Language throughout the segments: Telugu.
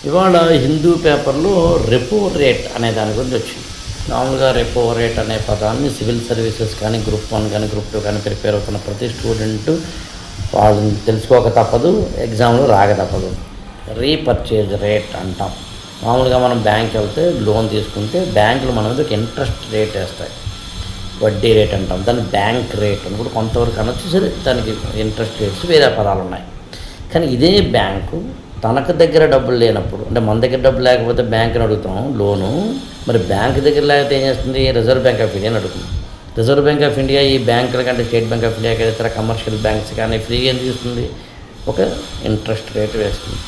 ఇవాళ హిందూ పేపర్లో రెపో రేట్ అనే దాని గురించి వచ్చింది. మామూలుగా రెపో రేట్ అనే పదాన్ని సివిల్ సర్వీసెస్ కానీ గ్రూప్ 1 కానీ గ్రూప్ 2 కానీ ప్రిపేర్ అవుతున్న ప్రతి స్టూడెంట్ వాళ్ళని తెలుసుకోక తప్పదు, ఎగ్జామ్లో రాక తప్పదు. రీపర్చేజ్ రేట్ అంటాం. మామూలుగా మనం బ్యాంక్ వెళ్తే లోన్ తీసుకుంటే బ్యాంకులు మన మీద ఒక ఇంట్రెస్ట్ రేట్ వేస్తాయి, వడ్డీ రేట్ అంటాం. దాన్ని బ్యాంక్ రేట్ అని కూడా కొంతవరకు అనొచ్చు. సరే, దానికి ఇంట్రెస్ట్ రేట్స్ వేరే పదాలు ఉన్నాయి. కానీ ఇదే బ్యాంకు తనకు దగ్గర డబ్బులు లేనప్పుడు, అంటే మన దగ్గర డబ్బులు లేకపోతే బ్యాంకుని అడుగుతాం లోను, మరి బ్యాంక్ దగ్గర లేకపోతే ఏం చేస్తుంది? రిజర్వ్ బ్యాంక్ ఆఫ్ ఇండియాని అడుగుతుంది. రిజర్వ్ బ్యాంక్ ఆఫ్ ఇండియా ఈ బ్యాంకుల కంటే స్టేట్ బ్యాంక్ ఆఫ్ ఇండియా కానీ ఇతర కమర్షియల్ బ్యాంక్స్ కానీ ఫ్రీగా ఏం తీస్తుంది? ఒక ఇంట్రెస్ట్ రేట్ వేస్తుంది.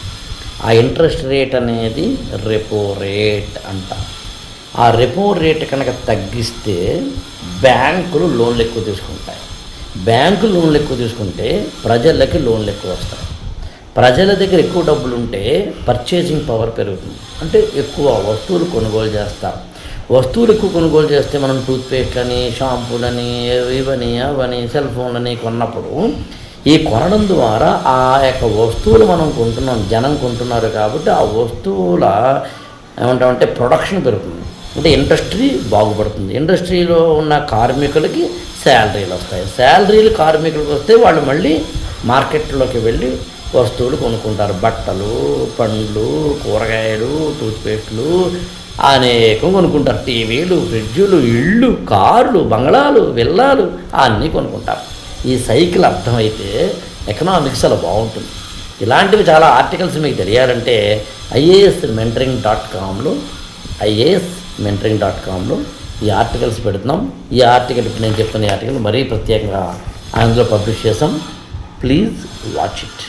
ఆ ఇంట్రెస్ట్ రేట్ అనేది రెపో రేట్ అంటాం. ఆ రెపో రేట్ కనుక తగ్గిస్తే బ్యాంకులు లోన్లు ఎక్కువ తీసుకుంటాయి. బ్యాంకులు లోన్లు ఎక్కువ తీసుకుంటే ప్రజలకి లోన్లు ఎక్కువ వస్తాయి. ప్రజల దగ్గర ఎక్కువ డబ్బులు ఉంటే పర్చేసింగ్ పవర్ పెరుగుతుంది, అంటే ఎక్కువ వస్తువులు కొనుగోలు చేస్తారు. వస్తువులు ఎక్కువ కొనుగోలు చేస్తే మనం టూత్పేస్ట్లని, షాంపూలని, ఇవని అవని, సెల్ ఫోన్లని కొన్నప్పుడు ఈ కొనడం ద్వారా ఆ యొక్క వస్తువులు మనం కొంటున్నాం, జనం కొంటున్నారు కాబట్టి ఆ వస్తువుల ఏమంటామంటే ప్రొడక్షన్ పెరుగుతుంది, అంటే ఇండస్ట్రీ బాగుపడుతుంది. ఇండస్ట్రీలో ఉన్న కార్మికులకి శాలరీలు వస్తాయి. శాలరీలు కార్మికులకు వస్తే వాళ్ళు మళ్ళీ మార్కెట్లోకి వెళ్ళి వస్తువులు కొనుక్కుంటారు. బట్టలు, పండ్లు, కూరగాయలు, టూత్పేస్టులు అనేకం కొనుక్కుంటారు. టీవీలు, ఫ్రిడ్జులు, ఇళ్ళు, కార్లు, బంగ్లాలు, విల్లాలు అన్నీ కొనుక్కుంటారు. ఈ సైకిల్ అర్థమైతే ఎకనామిక్స్ అలా బాగుంటుంది. ఇలాంటివి చాలా ఆర్టికల్స్ మీకు తెలియాలంటే IASmentoring.comలో ఈ ఆర్టికల్స్ పెడుతున్నాం. ఈ ఆర్టికల్ ఇప్పుడు నేను చెప్తున్న ఈ ఆర్టికల్ మరీ ప్రత్యేకంగా అందులో పబ్లిష్ చేసాం. Please watch it.